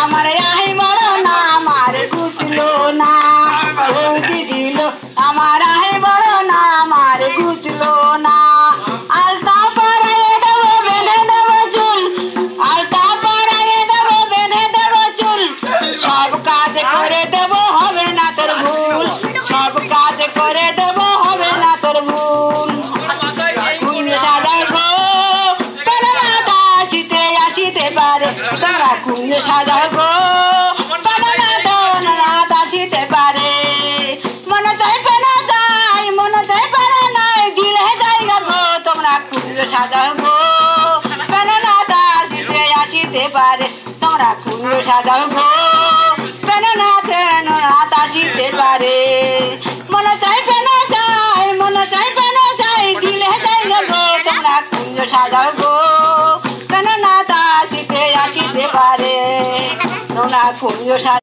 আমার আহি বড় না আমার গুছলো না বৌদি দিল আমার আহি বড় না আমার গুছলো না আলতা পরায়ে দেবো বেঁধে দেবো চুল আলতা পরায়ে দেবো বেঁধে দেবো চুল সব কাজ করে দেবো হবে না তোর ভুল সব কাজ করে দেবো হবে না তোর ভুল কুঞ্জ সাজায় গো কেন মাথা আসিতে আসিতে পারে তোমরা কুঞ্জ সাজায় গো কেন রাত আসিতে পারে মনে চাই পেনা যাই মনে চাই পারে নাই দিলে জায়গা গো তোমরা কুঞ্জ সাজায় গো কেন রাত আসিতে আসিতে পারে তোমরা কুঞ্জ সাজায় গো কেন রাত আসিতে পারে মনে চাই পেনা যাই মনে চাই পেনা যাই দিলে জায়গা গো তোমরা কুঞ্জ সাজায় গো কেন রাত আসিতে আসিতে পারে তোমরা কুঞ্জ